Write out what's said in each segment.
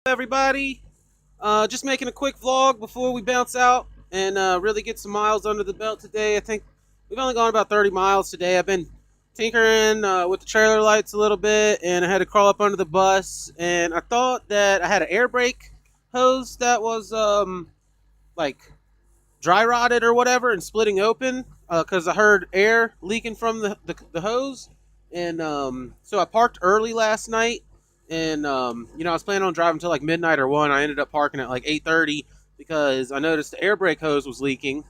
everybody? Just making a quick vlog before we bounce out and really get some miles under the belt today. I think we've only gone about 30 miles today. I've been tinkering with the trailer lights a little bit, and I had to crawl up under the bus. And I thought that I had an air brake hose that was like dry rotted or whatever and splitting open because I heard air leaking from the hose. And so I parked early last night, and I was planning on driving until like midnight or 1. I ended up parking at like 8:30 because I noticed the air brake hose was leaking,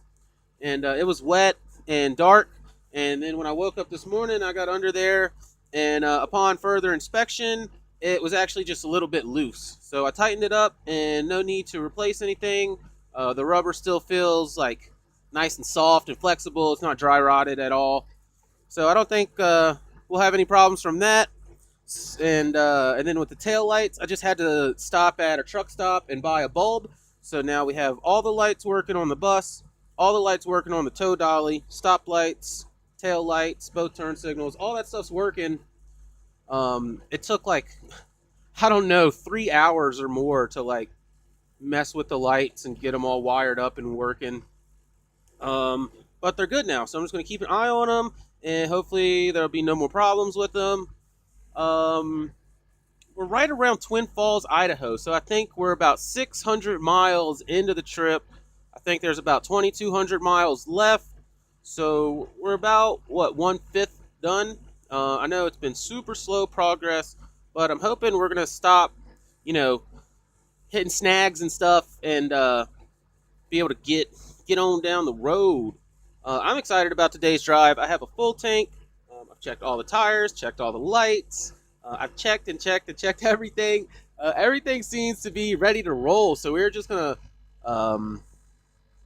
and it was wet and dark. And then when I woke up this morning, I got under there, and upon further inspection, it was actually just a little bit loose. So I tightened it up, and no need to replace anything. The rubber still feels like nice and soft and flexible. It's not dry rotted at all. So I don't think we'll have any problems from that. And then with the tail lights, I just had to stop at a truck stop and buy a bulb. So now we have all the lights working on the bus, all the lights working on the tow dolly, stop lights, tail lights, both turn signals, all that stuff's working. It took like, I don't know, 3 hours or more to like mess with the lights and get them all wired up and working. But they're good now, so I'm just going to keep an eye on them, and hopefully there'll be no more problems with them. We're right around Twin Falls, Idaho, so I think we're about 600 miles into the trip. I think there's about 2,200 miles left, so we're about, what, 1/5 done? I know it's been super slow progress, but I'm hoping we're going to stop, hitting snags and stuff, and be able to get on down the road. I'm excited about today's drive. I have a full tank. I've checked all the tires, checked all the lights. I've checked and checked and checked everything. Everything seems to be ready to roll. So we're just gonna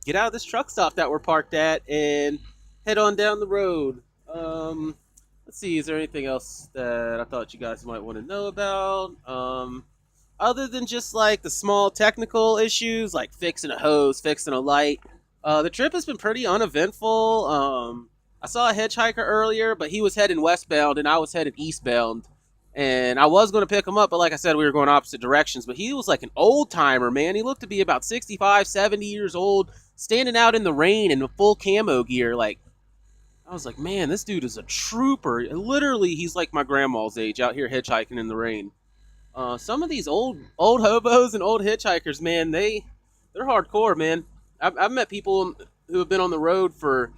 get out of this truck stop that we're parked at and head on down the road. Let's see, is there anything else that I thought you guys might want to know about? Other than just like the small technical issues, like fixing a hose, fixing a light. The trip has been pretty uneventful. I saw a hitchhiker earlier, but he was heading westbound and I was headed eastbound. And I was going to pick him up, but like I said, we were going opposite directions. But he was like an old timer, man. He looked to be about 65, 70 years old, standing out in the rain in full camo gear. Like, I was like, man, this dude is a trooper. Literally, he's like my grandma's age out here hitchhiking in the rain. Some of these old hobos and old hitchhikers, man, they're hardcore, man. I've met people who have been on the road for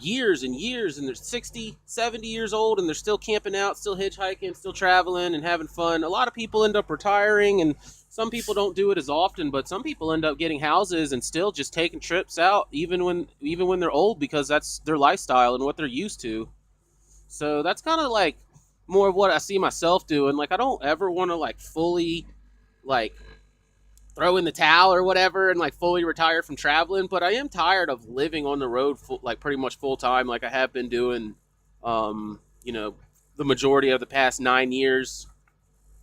years and years, and they're 60, 70 years old, and they're still camping out, still hitchhiking, still traveling and having fun. A lot of people end up retiring, and some people don't do it as often, but some people end up getting houses and still just taking trips out, even when they're old, because that's their lifestyle and what they're used to. So that's kind of like more of what I see myself doing. Like, I don't ever want to like fully like throw in the towel or whatever and like fully retire from traveling, but I am tired of living on the road like pretty much full time, like I have been doing the majority of the past 9 years.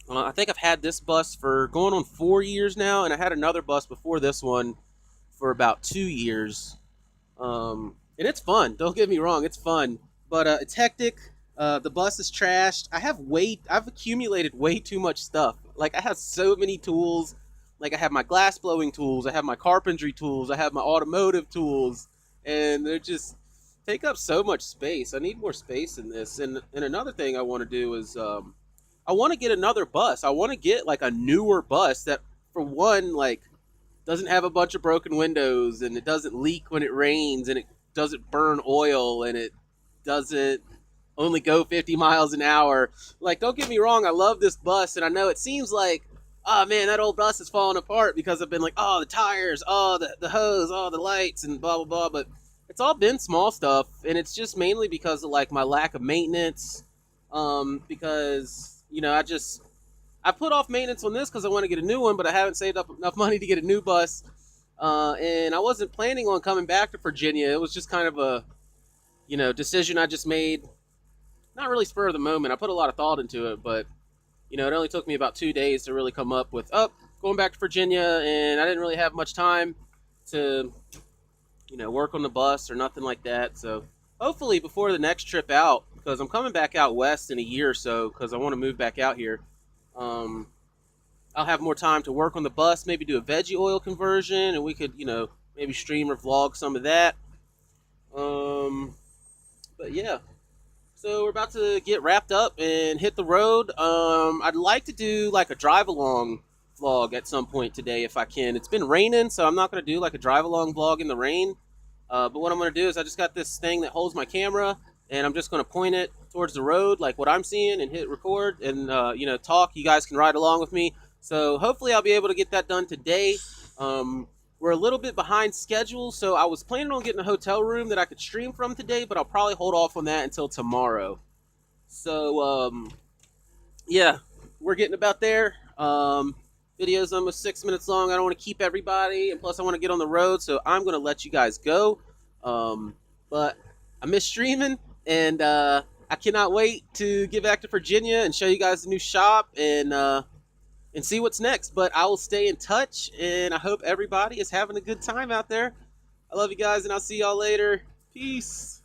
I think I've had this bus for going on 4 years now, and I had another bus before this one for about 2 years. And it's fun, don't get me wrong, it's fun, but it's hectic. The bus is trashed. I've accumulated way too much stuff. Like, I have so many tools. Like, I have my glass blowing tools, I have my carpentry tools, I have my automotive tools, and they're just take up so much space. I need more space in this. And another thing I want to do is I want to get another bus. I want to get like a newer bus that, for one, like doesn't have a bunch of broken windows, and it doesn't leak when it rains, and it doesn't burn oil, and it doesn't only go 50 miles an hour. Like, don't get me wrong, I love this bus, and I know it seems like, oh man, that old bus is falling apart because I've been like, oh, the tires, oh, the hose, oh, the lights, and blah, blah, blah. But it's all been small stuff, and it's just mainly because of like my lack of maintenance. Because, I put off maintenance on this because I want to get a new one, but I haven't saved up enough money to get a new bus. And I wasn't planning on coming back to Virginia. It was just kind of a, decision I just made. Not really spur of the moment. I put a lot of thought into it, but it only took me about 2 days to really come up with, going back to Virginia, and I didn't really have much time to, work on the bus or nothing like that. So hopefully before the next trip out, because I'm coming back out west in a year or so, because I want to move back out here. I'll have more time to work on the bus, maybe do a veggie oil conversion, and we could, maybe stream or vlog some of that. Um, but yeah, so we're about to get wrapped up and hit the road. I'd like to do like a drive along vlog at some point today if I can. It's been raining, so I'm not going to do like a drive along vlog in the rain. But what I'm going to do is I just got this thing that holds my camera, and I'm just going to point it towards the road, like what I'm seeing, and hit record and talk. You guys can ride along with me. So hopefully I'll be able to get that done today. We're a little bit behind schedule, so I was planning on getting a hotel room that I could stream from today, but I'll probably hold off on that until tomorrow. So yeah, we're getting about there. Video's almost 6 minutes long. I don't want to keep everybody, and plus I want to get on the road, so I'm going to let you guys go. But I miss streaming, and I cannot wait to get back to Virginia and show you guys the new shop and see what's next. But I will stay in touch, and I hope everybody is having a good time out there. I love you guys, and I'll see y'all later. Peace.